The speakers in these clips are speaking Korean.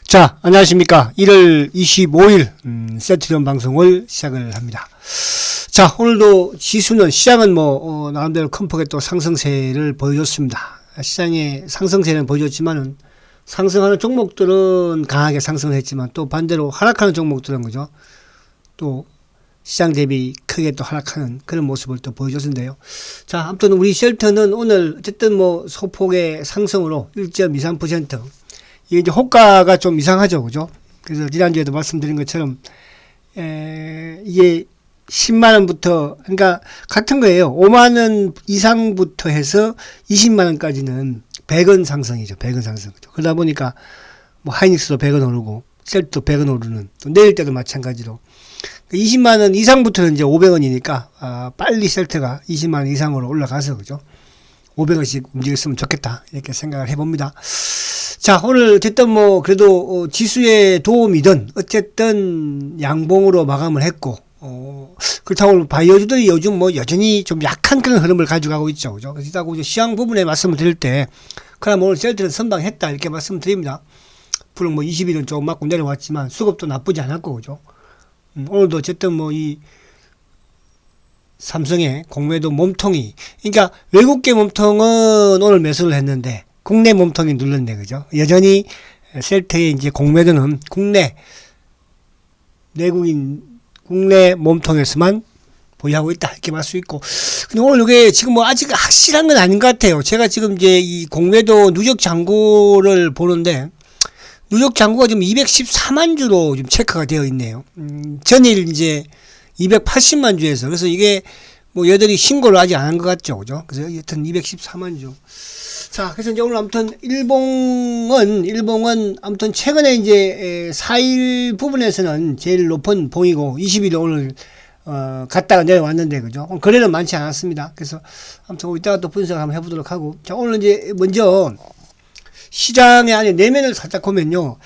자, 안녕하십니까. 1월 25일 세트전 방송을 시작을 합니다. 자, 오늘도 지수는 시장은 나름대로 큰 폭의 또 상승세를 보여줬습니다. 시장의 상승세는 보여줬지만은 상승하는 종목들은 강하게 상승을 했지만 또 반대로 하락하는 종목들은 그죠? 또 시장 대비 크게 또 하락하는 그런 모습을 또 보여줬는데요. 자, 아무튼 우리 쉘터는 오늘 어쨌든 소폭의 상승으로 1.23%. 이게 이제 호가가 좀 이상하죠. 그죠? 그래서 지난주에도 말씀드린 것처럼, 이게 10만원부터, 그러니까 같은 거예요. 5만원 이상부터 해서 20만원까지는 100원 상승이죠. 100원 상승. 그러다 보니까, 하이닉스도 100원 오르고, 셀도 100원 오르는, 또 내일 때도 마찬가지로. 20만원 이상부터는 이제 500원이니까, 빨리 셀트가 20만원 이상으로 올라가서, 그죠? 500원씩 움직였으면 좋겠다. 이렇게 생각을 해봅니다. 자, 오늘 어쨌든 그래도 지수에 도움이든 어쨌든 양봉으로 마감을 했고, 그렇다고 바이오주들이 요즘 여전히 좀 약한 그런 흐름을 가져가고 있죠. 그죠? 그렇다고 시황 부분에 말씀을 드릴 때, 그럼 오늘 셀트는 선방했다. 이렇게 말씀을 드립니다. 물론 20일은 조금 맞고 내려왔지만 수급도 나쁘지 않았고, 그죠? 오늘도 어쨌든 이 삼성의 공매도 몸통이, 그러니까 외국계 몸통은 오늘 매수를 했는데, 국내 몸통이 눌렀네, 그죠? 여전히 셀트의 이제 공매도는 국내 몸통에서만 보유하고 있다. 이렇게 말 수 있고. 근데 오늘 이게 지금 아직 확실한 건 아닌 것 같아요. 제가 지금 이제 이 공매도 누적 잔고를 보는데, 누적 잔고가 지금 214만 주로 지금 체크가 되어 있네요. 전일 이제 280만 주에서. 그래서 이게 여전히 신고를 아직 안 한 것 같죠. 그죠? 그래서 여튼 214만 주. 자, 그래서 이제 오늘 아무튼 일봉은 아무튼 최근에 이제 4일 부분에서는 제일 높은 봉이고 20일에 오늘 갔다가 내려왔는데 그죠? 거래는 많지 않았습니다. 그래서 아무튼 이따가 또 분석을 한번 해보도록 하고, 자, 오늘 이제 먼저 시장의 안에 내면을 살짝 보면요.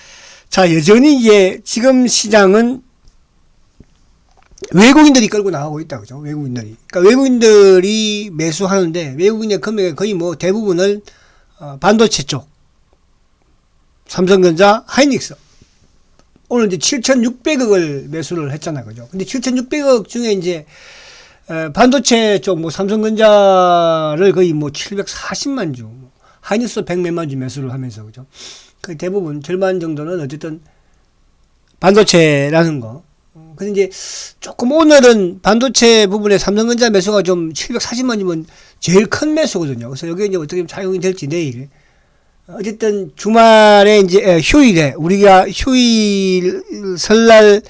자, 여전히 이제 지금 시장은 외국인들이 끌고 나가고 있다, 그죠? 외국인들이. 그러니까 외국인들이 매수하는데, 외국인의 금액의 거의 대부분을, 반도체 쪽, 삼성전자, 하이닉스. 오늘 이제 7,600억을 매수를 했잖아요, 그죠? 근데 7,600억 중에 이제, 반도체 쪽, 삼성전자를 거의 740만 주, 하이닉스 100몇만 주 매수를 하면서, 그죠? 그 대부분, 절반 정도는 어쨌든, 반도체라는 거. 근데 이제 조금 오늘은 반도체 부분에 삼성전자 매수가 좀 740만 주면 제일 큰 매수거든요. 그래서 여기 이제 어떻게 작용이 될지 내일. 어쨌든 주말에 이제 휴일에 우리가 휴일 설날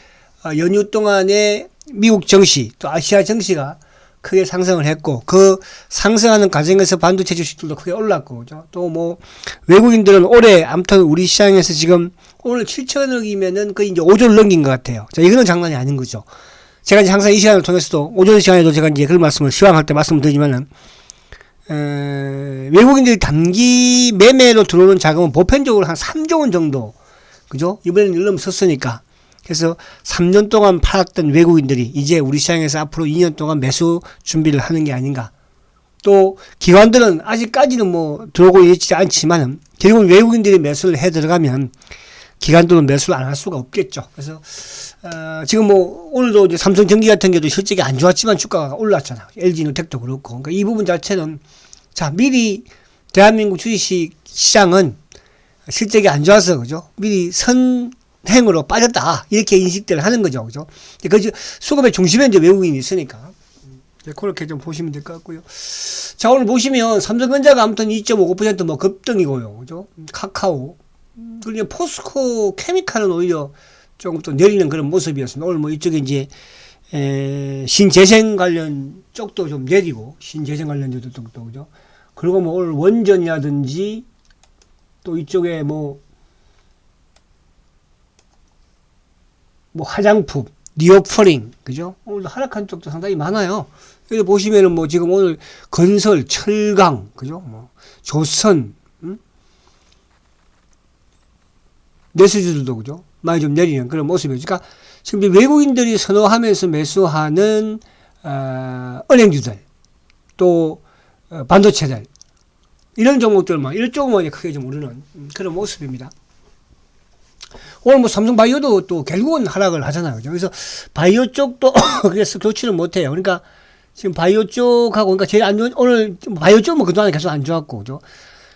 연휴 동안에 미국 증시 또 아시아 증시가 크게 상승을 했고, 그 상승하는 과정에서 반도체 주식들도 크게 올랐고, 그죠? 또 외국인들은 올해 아무튼 우리 시장에서 지금 오늘 7천억이면은 거의 이제 5조를 넘긴 것 같아요. 자, 이거는 장난이 아닌 거죠. 제가 이제 항상 이 시간을 통해서도 오전 시간에도 제가 이제 그런 말씀을 시황할 때 말씀드리지만은, 외국인들이 단기 매매로 들어오는 자금은 보편적으로 한 3조 원 정도, 그죠? 이번에는 일름 섰으니까. 그래서 3년 동안 팔았던 외국인들이 이제 우리 시장에서 앞으로 2년 동안 매수 준비를 하는 게 아닌가. 또 기관들은 아직까지는 들어오고 있지 않지만은 결국은 외국인들이 매수를 해 들어가면 기관들은 매수를 안 할 수가 없겠죠. 그래서 지금 오늘도 이제 삼성전기 같은 경우도 실적이 안 좋았지만 주가가 올랐잖아. LG노텍도 그렇고. 그러니까 이 부분 자체는 자, 미리 대한민국 주식 시장은 실적이 안 좋아서 그죠? 미리 선행으로 빠졌다. 이렇게 인식들을 하는 거죠. 그죠? 그 수급의 중심에 이제 외국인이 있으니까. 그렇게 좀 보시면 될 것 같고요. 자, 오늘 보시면 삼성전자가 아무튼 2.59% 급등이고요. 그죠? 카카오. 그리고 포스코 케미칼은 오히려 조금 또 내리는 그런 모습이었습니다. 오늘 이쪽에 이제, 신재생 관련 쪽도 좀 내리고, 신재생 관련 쪽도, 그죠? 그리고 오늘 원전이라든지, 또 이쪽에 화장품, 니오프링, 그죠? 오늘도 하락한 쪽도 상당히 많아요. 여기 보시면은 지금 오늘 건설, 철강, 그죠? 조선, 내수주들도, 그죠? 많이 좀 내리는 그런 모습이죠. 그러니까 지금 외국인들이 선호하면서 매수하는, 은행주들, 또, 반도체들, 이런 종목들만, 이런 쪽만 크게 좀 오르는 그런 모습입니다. 오늘 뭐 삼성바이오도 또 결국은 하락을 하잖아요. 그죠? 그래서 바이오 쪽도 그래서 좋지는 못해요. 그러니까 지금 바이오 쪽하고, 그러니까 제일 안 좋은, 오늘 바이오 쪽은 그동안에 계속 안 좋았고, 그죠?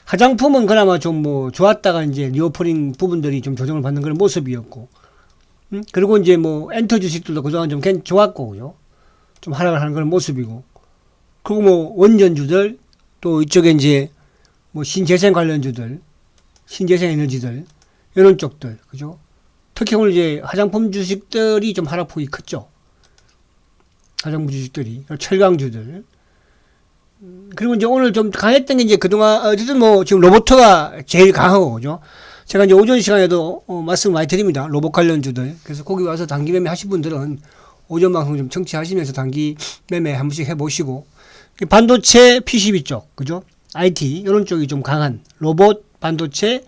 화장품은 그나마 좀 뭐 좋았다가 이제 리오퍼링 부분들이 좀 조정을 받는 그런 모습이었고, 그리고 이제 뭐 엔터 주식들도 그동안 좀 좋았고, 그죠? 좀 하락을 하는 그런 모습이고, 그리고 뭐 원전주들, 또 이쪽에 이제 뭐 신재생 관련주들, 신재생 에너지들, 이런 쪽들, 그죠? 특히 오늘 이제 화장품 주식들이 좀 하락폭이 컸죠. 화장품 주식들이, 철강주들. 그리고 이제 오늘 좀 강했던 게 이제 그동안, 어쨌든 뭐 지금 로봇가 제일 강하고, 그죠? 제가 이제 오전 시간에도 말씀 많이 드립니다. 로봇 관련주들. 그래서 거기 와서 단기 매매 하신 분들은 오전 방송 좀 청취하시면서 단기 매매 한 번씩 해보시고, 반도체 PCB 쪽, 그죠? IT, 이런 쪽이 좀 강한 로봇, 반도체,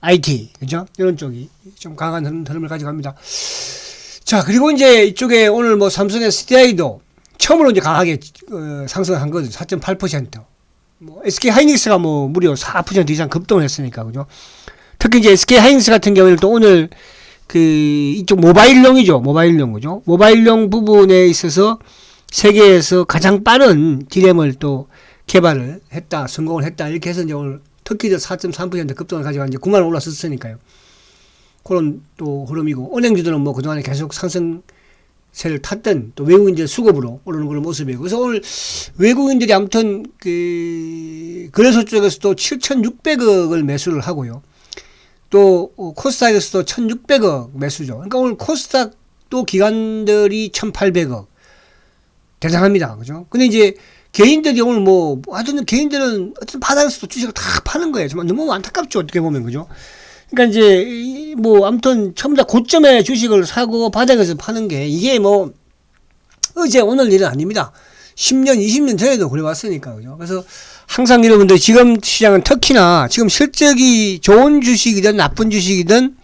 IT, 그죠? 이런 쪽이 좀 강한 흐름을 가져갑니다. 자, 그리고 이제 이쪽에 오늘 뭐 삼성의 SDI도 처음으로 이제 강하게 상승한 거죠. 4.8%. 뭐 SK 하이닉스가 뭐 무려 4% 이상 급등을 했으니까, 그죠? 특히 이제 SK 하이닉스 같은 경우에는 또 오늘 그 이쪽 모바일용이죠. 모바일용, 그죠? 모바일용 부분에 있어서 세계에서 가장 빠른 D램을 또 개발을 했다, 성공을 했다. 이렇게 해서 이제 오늘 특히 4.3% 급등을 가져가 이제 9만 원 올랐었으니까요. 그런 또 흐름이고, 은행주들은 뭐 그동안에 계속 상승세를 탔던 또 외국인들 수급으로 오르는 그런 모습이고, 그래서 오늘 외국인들이 아무튼 그 거래소 쪽에서도 7,600억을 매수를 하고요. 또 코스닥에서도 1,600억 매수죠. 그러니까 오늘 코스닥도 기관들이 1,800억. 대단합니다. 그죠? 근데 이제 개인들이 오늘 뭐, 하여튼 개인들은 어떤 바닥에서도 주식을 다 파는 거예요. 정말 너무 안타깝죠. 어떻게 보면. 그죠? 그러니까 이제 뭐 아무튼 처음 다 고점에 주식을 사고 바닥에서 파는 게 이게 뭐 어제 오늘 일은 아닙니다. 10년, 20년 전에도 그래 왔으니까. 그죠? 그래서 항상 여러분들 지금 시장은 특히나 지금 실적이 좋은 주식이든 나쁜 주식이든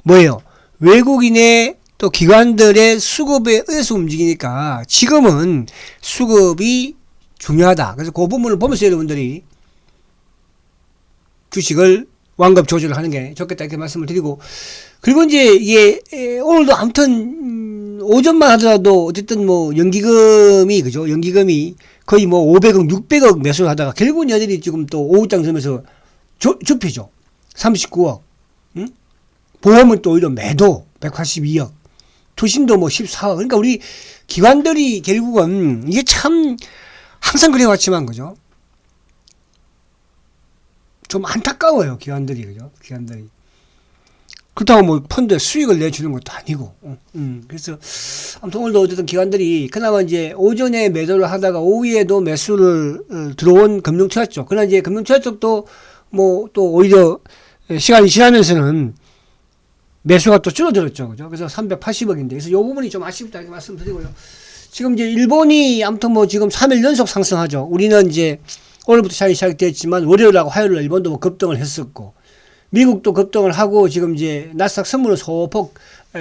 뭐예요? 외국인의 또 기관들의 수급에 의해서 움직이니까 지금은 수급이 중요하다. 그래서 그 부분을 보면서 여러분들이 주식을 완급 조절을 하는 게 좋겠다 이렇게 말씀을 드리고, 그리고 이제 이게 오늘도 아무튼 오전만 하더라도 어쨌든 뭐 연기금이, 그죠? 연기금이 거의 뭐 500억, 600억 매수를 하다가 결국은 여전히 지금 또 오후장 되면서 좁히죠. 39억. 응? 보험은 또 오히려 매도 182억. 투신도 뭐 14억. 그러니까 우리 기관들이 결국은 이게 참 항상 그래왔지만, 그죠? 좀 안타까워요, 기관들이. 그죠? 기관들이. 그렇다고 뭐 펀드에 수익을 내주는 것도 아니고. 그래서 아무튼 오늘도 어쨌든 기관들이 그나마 이제 오전에 매도를 하다가 오후에도 매수를 들어온 금융투자 쪽. 그러나 이제 금융투자 쪽도 뭐 또 오히려 시간이 지나면서는 매수가 또 줄어들었죠. 그죠? 그래서 380억인데. 그래서 이 부분이 좀 아쉽다. 이렇게 말씀드리고요. 지금 이제 일본이 아무튼 뭐 지금 3일 연속 상승하죠. 우리는 이제 오늘부터 시장이 시작됐지만 월요일하고 화요일날 일본도 뭐 급등을 했었고, 미국도 급등을 하고 지금 이제 나스닥 선물은 소폭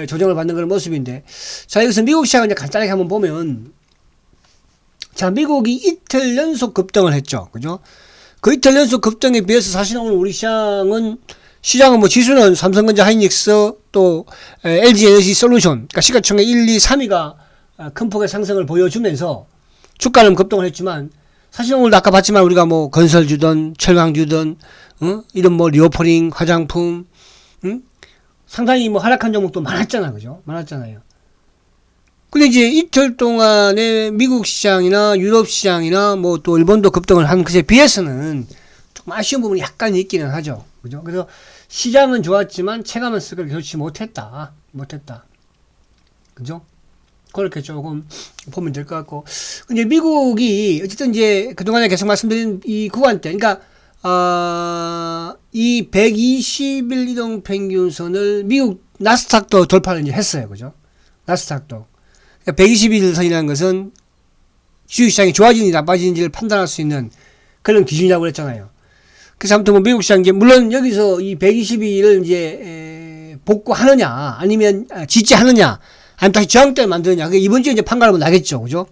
조정을 받는 그런 모습인데, 자, 여기서 미국 시장을 이제 간단하게 한번 보면, 자, 미국이 이틀 연속 급등을 했죠. 그죠? 그 이틀 연속 급등에 비해서 사실 오늘 우리 시장은 뭐 지수는 삼성전자, 하이닉스, 또 LG 에너지 솔루션, 그러니까 시가총액 1, 2, 3위가 큰 폭의 상승을 보여주면서 주가는 급등을 했지만, 사실 오늘 아까 봤지만 우리가 뭐 건설주든 철강주든 이런 뭐 리오퍼링, 화장품, 상당히 뭐 하락한 종목도 많았잖아. 그죠? 많았잖아요. 근데 이제 이틀 동안에 미국 시장이나 유럽 시장이나 뭐 또 일본도 급등을 한 것에 비해서는 조금 아쉬운 부분이 약간 있기는 하죠. 그죠? 그래서 시장은 좋았지만 체감은 그렇게 좋지 못했다. 그죠? 그렇게 조금 보면 될 것 같고. 근데 미국이 어쨌든 이제 그동안에 계속 말씀드린 이 구간대, 그러니까 이 120일 이동 평균선을 미국 나스닥도 돌파를 이제 했어요. 그죠? 나스닥도. 그러니까 120일 선이라는 것은 주식시장이 좋아지는지 나빠지는지를 판단할 수 있는 그런 기준이라고 그랬잖아요. 그래서 아무튼 뭐 미국 시장, 이제 물론 여기서 이 120일을 이제 복구하느냐, 아니면 지지하느냐, 아니면 다시 저항대를 만드느냐, 그게 이번 주에 이제 판가름은 나겠죠. 그죠?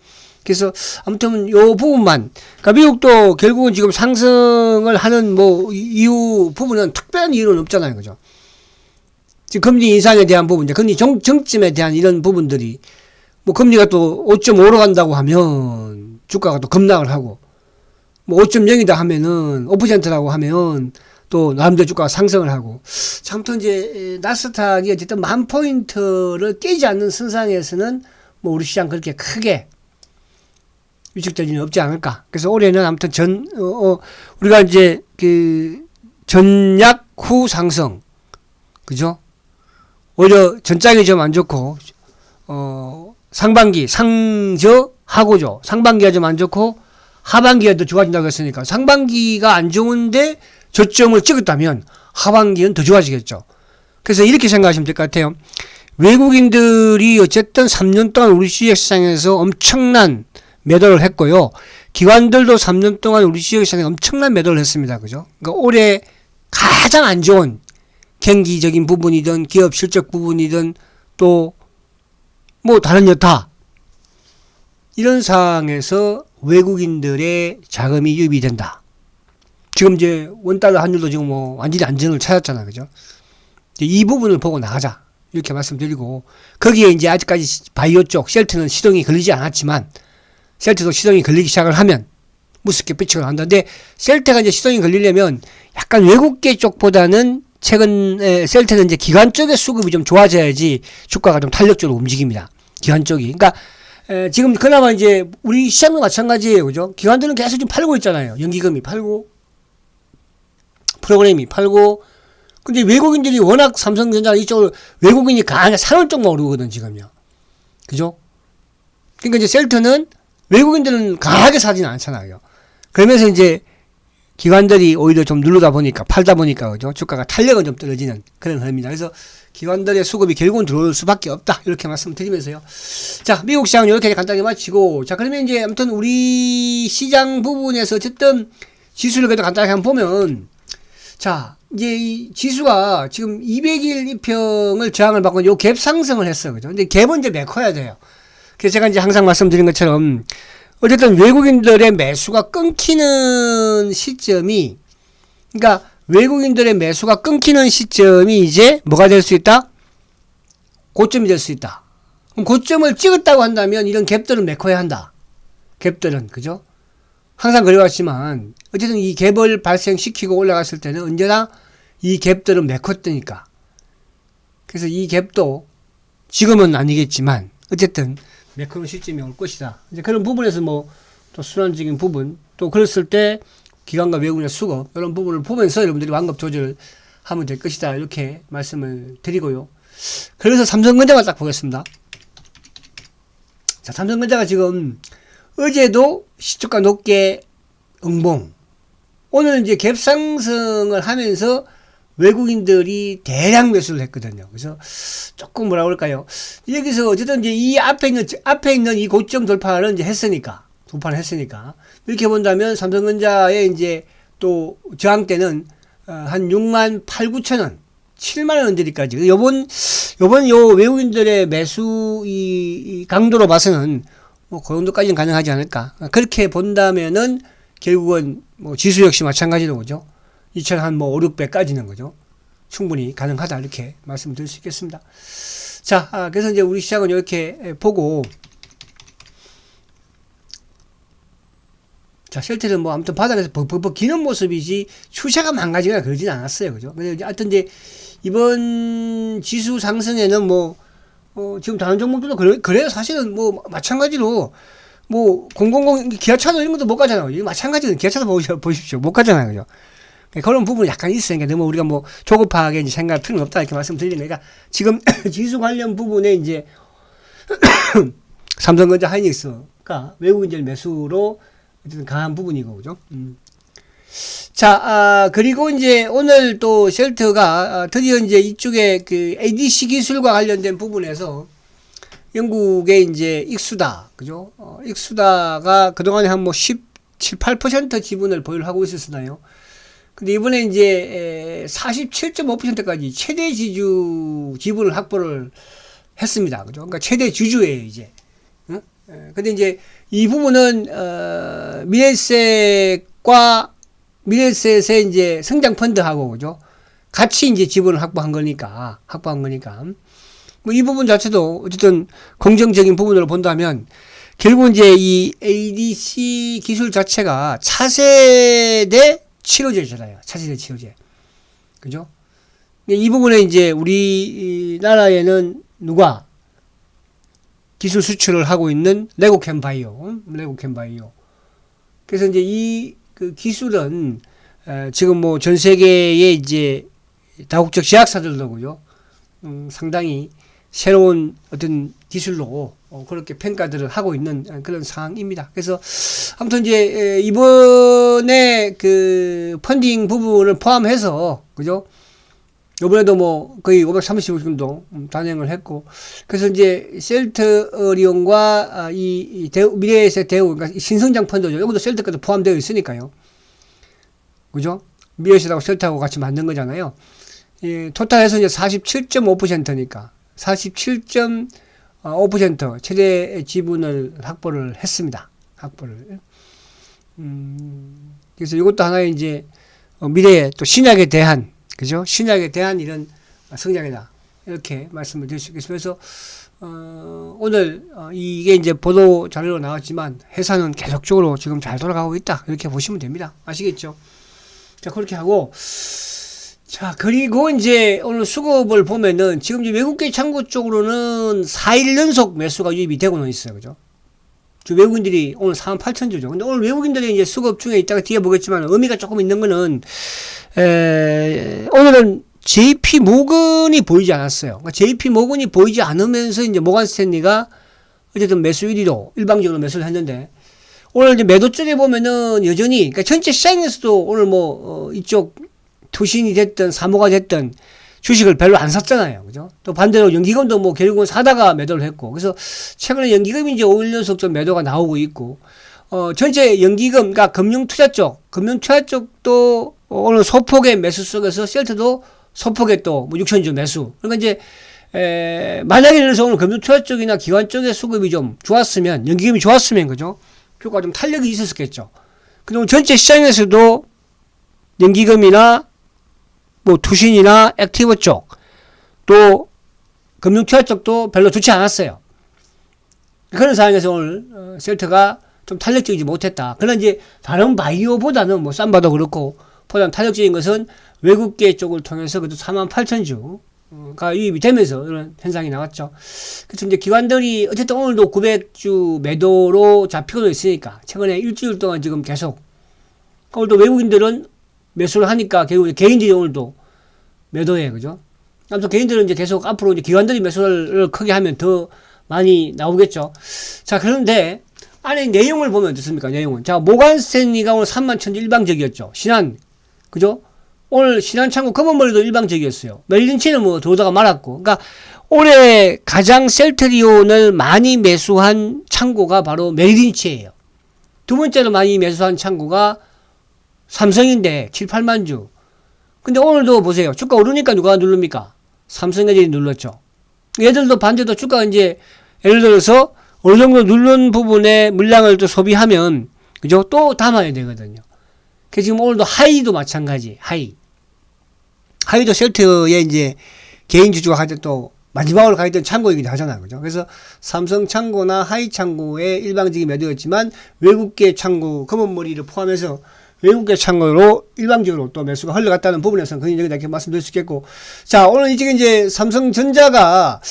그래서 아무튼 요 부분만, 그러니까 미국도 결국은 지금 상승을 하는 뭐 이유 부분은 특별한 이유는 없잖아요. 그죠? 지금 금리 인상에 대한 부분, 금리 정점에 대한 이런 부분들이, 뭐 금리가 또 5.5로 간다고 하면 주가가 또 급락을 하고, 뭐 5.0이다 하면은 5%라고 하면 또 나름대로 주가가 상승을 하고. 아무튼 이제 나스닥이 어쨌든 10,000포인트를 깨지 않는 선상에서는 뭐 우리 시장 그렇게 크게 위축될 일은 없지 않을까. 그래서 올해는 아무튼 우리가 이제 그 전약 후 상승, 그죠? 오히려 전장이 좀 안 좋고, 상반기, 상저하고죠. 상반기가 좀 안 좋고, 하반기가 더 좋아진다고 했으니까, 상반기가 안 좋은데 저점을 찍었다면, 하반기는 더 좋아지겠죠. 그래서 이렇게 생각하시면 될 것 같아요. 외국인들이 어쨌든 3년 동안 우리 주식시장에서 엄청난 매도를 했고요. 기관들도 3년 동안 우리 주식시장에 엄청난 매도를 했습니다. 그죠? 그러니까 올해 가장 안 좋은 경기적인 부분이든 기업 실적 부분이든 또 뭐 다른 여타 이런 상황에서 외국인들의 자금이 유입이 된다. 지금 이제 원달러 환율도 지금 뭐 완전히 안정을 찾았잖아. 그죠? 이 부분을 보고 나가자. 이렇게 말씀드리고, 거기에 이제 아직까지 바이오 쪽 셀트는 시동이 걸리지 않았지만, 셀트도 시동이 걸리기 시작을 하면 무섭게 삐치고 나온다. 근데 셀트가 이제 시동이 걸리려면 약간 외국계 쪽보다는 최근에 셀트는 이제 기관 쪽의 수급이 좀 좋아져야지 주가가 좀 탄력적으로 움직입니다. 기관 쪽이. 그러니까 지금 그나마 이제 우리 시장도 마찬가지예요. 그죠? 기관들은 계속 좀 팔고 있잖아요. 연기금이 팔고, 프로그램이 팔고. 근데 외국인들이 워낙 삼성전자 이쪽으로 외국인이 강하게 사는 쪽만 오르거든, 지금요. 그죠? 그러니까 이제 셀트는 외국인들은 강하게 사지는 않잖아요. 그러면서 이제 기관들이 오히려 좀 누르다 보니까, 팔다 보니까, 그죠? 주가가 탄력은 좀 떨어지는 그런 흐름입니다. 그래서 기관들의 수급이 결국은 들어올 수밖에 없다. 이렇게 말씀드리면서요. 자, 미국 시장은 이렇게 간단하게 마치고, 자, 그러면 이제 아무튼 우리 시장 부분에서 어쨌든 지수를 그래도 간단하게 한번 보면, 자, 이제 이 지수가 지금 200일 이평을 저항을 받고 요 갭 상승을 했어요. 그죠? 근데 갭은 이제 메꿔야 돼요. 그래서 제가 이제 항상 말씀드린 것처럼, 어쨌든 외국인들의 매수가 끊기는 시점이, 그러니까 외국인들의 매수가 끊기는 시점이 이제 뭐가 될 수 있다? 고점이 될 수 있다. 그럼 고점을 찍었다고 한다면 이런 갭들은 메꿔야 한다. 갭들은, 그죠? 항상 그래왔지만, 어쨌든 이 갭을 발생시키고 올라갔을 때는 언제나 이 갭들은 메꿨다니까. 그래서 이 갭도 지금은 아니겠지만, 어쨌든 메꾸는 시점이 올 것이다. 이제 그런 부분에서 뭐, 또 순환적인 부분, 또 그랬을 때 기관과 외국인의 수급, 이런 부분을 보면서 여러분들이 완급 조절을 하면 될 것이다. 이렇게 말씀을 드리고요. 그래서 삼성전자만 딱 보겠습니다. 자, 삼성전자가 지금 어제도 시초가 높게 응봉. 오늘 이제 갭 상승을 하면서 외국인들이 대량 매수를 했거든요. 그래서 조금 뭐라 그럴까요? 여기서 어쨌든 이제 이 앞에 있는 이 고점 돌파를 이제 했으니까, 이렇게 본다면 삼성전자의 이제 또 저항대는 한 6만 8, 9천 원, 7만 원대까지. 요번 요 외국인들의 매수 이 강도로 봐서는 뭐 그 정도까지는 가능하지 않을까. 그렇게 본다면은 결국은 뭐 지수 역시 마찬가지로 그죠. 2천 한 뭐 5, 6배까지는 그죠. 충분히 가능하다 이렇게 말씀드릴 수 있겠습니다. 자, 그래서 이제 우리 시장은 이렇게 보고, 자, 셀트는 뭐 아무튼 바닥에서 벅벅벅 기는 모습이지 추세가 망가지거나 그러진 않았어요. 그죠? 근데 하여튼 이제 이번 지수 상승에는 뭐 지금 다른 종목들도 그래요. 사실은 뭐 마찬가지로 뭐 000 기아차도 이런 것도 못 가잖아요. 이거 마찬가지로 기아차도 보십시오. 못 가잖아요. 그죠? 그런 부분이 약간 있으니까 너무 우리가 뭐 조급하게 이제 생각할 필요는 없다 이렇게 말씀드리는 거니까 지금 지수 관련 부분에 이제 삼성전자 하이닉스가 외국인들 매수로 어쨌든 강한 부분이고, 그죠? 자, 그리고 이제 오늘 또 셀트가 드디어 이제 이쪽에 그 ADC 기술과 관련된 부분에서 영국의 이제 익수다, 그죠? 익수다가 그동안에 한 뭐 17, 8% 지분을 보유하고 있었나요? 근데 이번에 이제 47.5%까지 최대 지분을 확보를 했습니다. 그죠? 그러니까 최대 주주예요, 이제. 근데 이제 이 부분은 미래에셋의 이제 성장 펀드하고 그죠? 같이 이제 지분을 확보한 거니까. 뭐 이 부분 자체도 어쨌든 긍정적인 부분으로 본다면 결국 이제 이 ADC 기술 자체가 차세대 치료제잖아요. 차세대 치료제. 그죠? 이 부분에 이제 우리나라에는 누가 기술 수출을 하고 있는 레고캠바이오. 그래서 이제 이 그 기술은 지금 뭐 전 세계의 이제 다국적 제약사들도고요. 상당히 새로운 어떤 기술로 그렇게 평가들을 하고 있는 그런 상황입니다. 그래서 아무튼 이제 이번에 그 펀딩 부분을 포함해서 그죠? 이번에도 뭐 거의 530억 정도 단행을 했고, 그래서 이제 셀트리온과 미래에셋 대우, 그러니까 신성장 펀드죠. 여기도 셀트까지 포함되어 있으니까요. 그죠? 미래에셋하고 셀트하고 같이 만든 거잖아요. 예, 토탈해서 이제 47.5%니까 47.5% 최대 지분을 확보를 했습니다. 그래서 이것도 하나의 이제 미래의 또 신약에 대한, 그죠? 신약에 대한 이런 성장이다. 이렇게 말씀을 드릴 수 있겠습니다. 그래서, 오늘, 이게 이제 보도 자료로 나왔지만, 회사는 계속적으로 지금 잘 돌아가고 있다. 이렇게 보시면 됩니다. 아시겠죠? 자, 그렇게 하고, 자, 그리고 이제 오늘 수급을 보면은, 지금 이제 외국계 창구 쪽으로는 4일 연속 매수가 유입이 되고는 있어요. 그죠? 외국인들이 오늘 48,000주죠. 근데 오늘 외국인들이 이제 수급 중에 있다가 뒤에 보겠지만, 의미가 조금 있는 거는, 오늘은 JP 모건이 보이지 않았어요. 그러니까 JP 모건이 보이지 않으면서 이제 모간 스탠리가 어쨌든 매수 1위로 일방적으로 매수를 했는데, 오늘 이제 매도 쪽에 보면은 여전히, 그러니까 전체 시장에서도 오늘 뭐, 이쪽 투신이 됐든 사모가 됐든 주식을 별로 안 샀잖아요. 그죠? 또 반대로 연기금도 뭐 결국은 사다가 매도를 했고, 그래서 최근에 연기금이 이제 5일 연속 좀 매도가 나오고 있고, 전체 연기금, 그러니까 금융투자 쪽도 오늘 소폭의 매수 속에서 셀트도 소폭의 또 뭐 6천주 매수. 그러니까 이제 만약에 예를 들어서 오늘 금융투자 쪽이나 기관 쪽의 수급이 좀 좋았으면, 연기금이 좋았으면, 그죠? 주가가 좀 탄력이 있었겠죠. 근데 오늘 전체 시장에서도 연기금이나 뭐 투신이나 액티브 쪽, 또 금융투자 쪽도 별로 좋지 않았어요. 그런 상황에서 오늘 셀트가 좀 탄력적이지 못했다. 그러나 이제 다른 바이오보다는 뭐 삼바도 그렇고 보다 탄력적인 것은 외국계 쪽을 통해서 그래도 48,000주가 유입이 되면서 이런 현상이 나왔죠. 그래서 이제 기관들이 어쨌든 오늘도 900주 매도로 잡히고 있으니까 최근에 일주일 동안 지금 계속, 오늘도 외국인들은 매수를 하니까 결국 개인들이 오늘도 매도해. 그죠? 아무튼 개인들은 이제 계속 앞으로 이제 기관들이 매수를 크게 하면 더 많이 나오겠죠. 자, 그런데 안에 내용을 보면 어떻습니까? 내용은. 자, 모간 스탠리가 오늘 31,000주 일방적이었죠. 신한. 그죠? 오늘 신한 창구 검은머리도 일방적이었어요. 멜린치는 뭐 들어오다가 말았고. 그러니까 올해 가장 셀트리온을 많이 매수한 창구가 바로 멜린치예요. 두 번째로 많이 매수한 창구가 삼성인데 7, 8만 주. 근데 오늘도 보세요. 주가 오르니까 누가 누릅니까? 삼성애들이 눌렀죠. 얘들도 반대로 주가 이제 예를 들어서 어느 정도 누른 부분에 물량을 또 소비하면, 그죠? 또 담아야 되거든요. 그 지금 오늘도 하이도 마찬가지. 하이도 셀트의 이제 개인 주주가 할 때 또 마지막으로 가있던 창고이기도 하잖아요. 그죠? 그래서 삼성 창고나 하이 창고의 일방적인 매도였지만 외국계 창고, 검은머리를 포함해서 외국계 창고로 일방적으로 또 매수가 흘러갔다는 부분에서는 긍정적이다 이렇게 말씀드릴 수 있겠고. 자, 오늘 이제 삼성전자가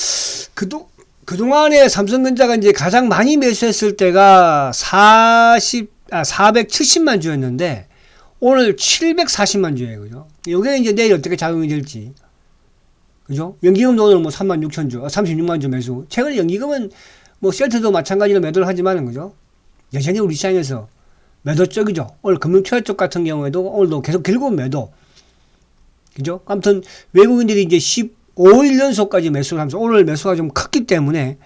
그동안에 삼성전자가 이제 가장 많이 매수했을 때가 470만 주였는데 오늘 740만 주예요. 그죠? 요게 이제 내일 어떻게 작용이 될지. 그죠? 연기금도 오늘 뭐 36,000주, 36만 주 매수. 최근에 연기금은 뭐 셀트도 마찬가지로 매도를 하지만은, 그죠? 여전히 우리 시장에서 매도 쪽이죠. 오늘 금융투자 쪽 같은 경우에도 오늘도 계속 결국은 매도. 그죠? 아무튼 외국인들이 이제 15일 연속까지 매수를 하면서 오늘 매수가 좀 컸기 때문에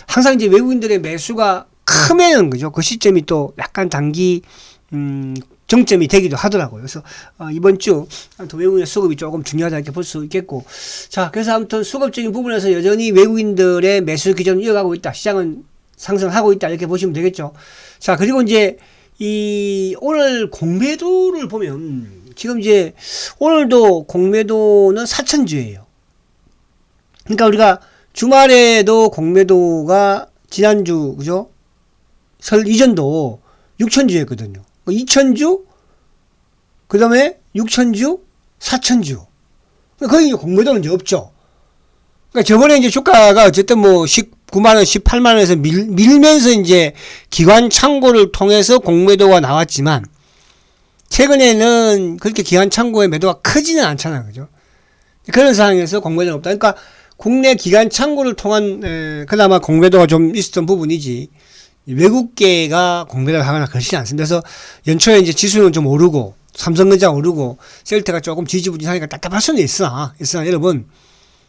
항상 이제 외국인들의 매수가 크면은, 그죠? 그 시점이 또 약간 단기, 정점이 되기도 하더라고요. 그래서, 이번 주, 아무튼 외국인의 수급이 조금 중요하다 이렇게 볼 수 있겠고. 자, 그래서 아무튼 수급적인 부분에서 여전히 외국인들의 매수 기전을 이어가고 있다. 시장은 상승하고 있다 이렇게 보시면 되겠죠. 자, 그리고 이제 이 오늘 공매도를 보면 지금 이제 오늘도 공매도는 4천주예요. 그러니까 우리가 주말에도 공매도가 지난주 그죠? 설 이전도 6천주였거든요. 2천주, 그 다음에 6천주, 4천주. 거기 공매도는 이제 없죠. 그러니까 저번에 이제 주가가 어쨌든 뭐 19만원, 18만원에서 밀면서 이제 기관 창고를 통해서 공매도가 나왔지만, 최근에는 그렇게 기관 창고의 매도가 크지는 않잖아요. 그죠? 그런 상황에서 공매도는 없다. 그러니까 국내 기관 창고를 통한, 그나마 공매도가 좀 있었던 부분이지, 외국계가 공매도를 하거나 그렇지 않습니다. 그래서 연초에 이제 지수는 좀 오르고, 삼성전자 오르고, 셀트가 조금 지지부진하니까 답답할 수는 있으나 여러분,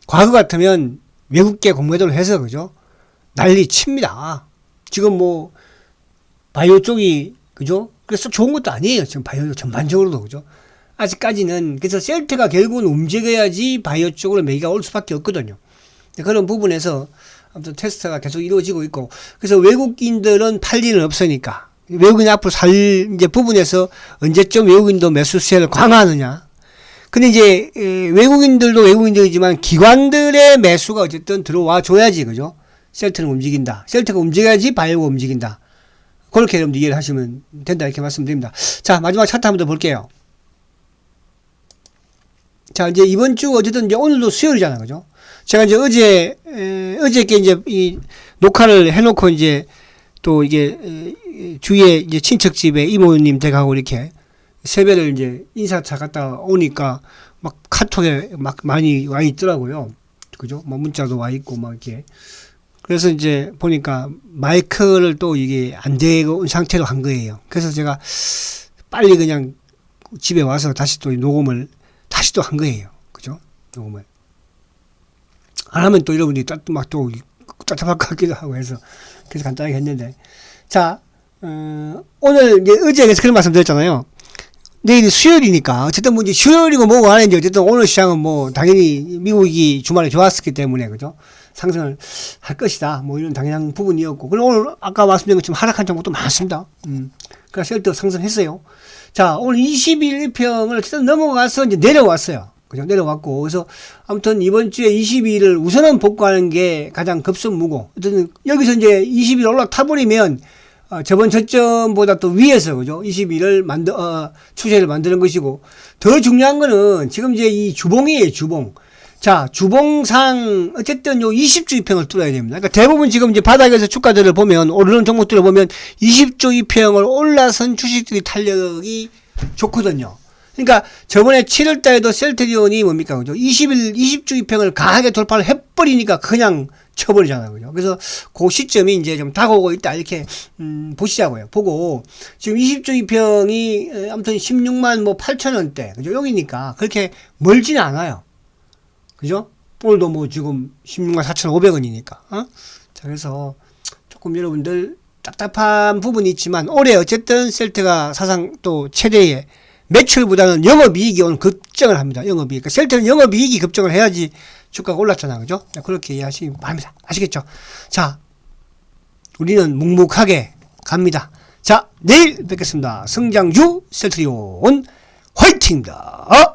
과거 같으면 외국계 공매도를 해서, 그죠? 난리 칩니다. 지금 뭐, 바이오 쪽이, 그죠? 그래서 좋은 것도 아니에요. 지금 바이오 전반적으로도, 그죠? 아직까지는, 그래서 셀트가 결국은 움직여야지 바이오 쪽으로 매기가 올 수밖에 없거든요. 그런 부분에서 아무튼 테스트가 계속 이루어지고 있고, 그래서 외국인들은 팔 일은 없으니까, 외국인이 앞으로 살 이제 부분에서 언제쯤 외국인도 매수 수혜를 강화하느냐. 근데 이제 외국인들도 외국인들이지만 기관들의 매수가 어쨌든 들어와 줘야지, 그죠? 셀트는 움직인다. 셀트가 움직여야지 바이오가 움직인다. 그렇게 여러분들 이해를 하시면 된다 이렇게 말씀드립니다. 자, 마지막 차트 한번 더 볼게요. 자, 이제 이번 주 어쨌든 이제 오늘도 수요일이잖아요, 그죠? 제가 이제 어저께 이제 이 녹화를 해놓고 이제 또 이게 주위에 이제 친척집에 이모님 댁하고 이렇게 세배를 이제 인사차 갔다 오니까 막 카톡에 막 많이 와 있더라고요. 그죠? 뭐 문자도 와 있고 막 이렇게. 그래서 이제 보니까 마이크를 또 이게 안 되고 온 상태로 한 거예요. 그래서 제가 빨리 그냥 집에 와서 다시 또 녹음을 다시 또 한 거예요. 그죠? 녹음을. 안 하면 또 여러분들이 막 또 답답할 것 같기도 하고 해서 그래서 간단하게 했는데. 자, 오늘 이제 어제 그래서 그런 말씀 드렸잖아요. 내일이 수요일이니까 어쨌든 뭐 이제 수요일이고 뭐고 하는지 어쨌든 오늘 시장은 뭐 당연히 미국이 주말에 좋았었기 때문에 그죠? 상승을 할 것이다. 뭐 이런 당연한 부분이었고. 그리고 오늘 아까 말씀드린 것처럼 하락한 종목도 많습니다. 그래서 셀트 상승했어요. 자, 오늘 21일 평을 어쨌든 넘어가서 이제 내려왔어요. 그죠? 내려왔고. 그래서 아무튼 이번 주에 22일을 우선은 복구하는 게 가장 급선무고. 어쨌든 여기서 이제 20일 올라타버리면 저번 저점보다 또 위에서, 그죠? 22를 추세를 만드는 것이고, 더 중요한 거는 지금 이제 이 주봉이에요, 주봉. 자, 주봉상, 어쨌든 요 20주 이평을 뚫어야 됩니다. 그러니까 대부분 지금 이제 바닥에서 주가들을 보면, 오르는 종목들을 보면 20주 이평을 올라선 주식들이 탄력이 좋거든요. 그러니까 저번에 7월달에도 셀트리온이 뭡니까, 그죠? 20주 이평을 강하게 돌파를 해버리니까 그냥 쳐버리잖아요. 그죠? 그래서 그 시점이 이제 좀 다가오고 있다. 이렇게, 보시자고요. 보고, 지금 20주 이평이 아무튼 16만 뭐 8천원대. 그죠? 여기니까 그렇게 멀지는 않아요. 그죠? 오늘도 뭐 지금 16만 4,500원이니까. 자, 그래서 조금 여러분들 답답한 부분이 있지만 올해 어쨌든 셀트가 사상 또 최대의 매출보다는 영업이익이 오늘 급증을 합니다. 영업이익. 그러니까 셀트는 영업이익이 급증을 해야지 주가가 올랐잖아. 그죠? 그렇게 이해하시기 바랍니다. 아시겠죠? 자, 우리는 묵묵하게 갑니다. 자, 내일 뵙겠습니다. 성장주 셀트리온 화이팅입니다.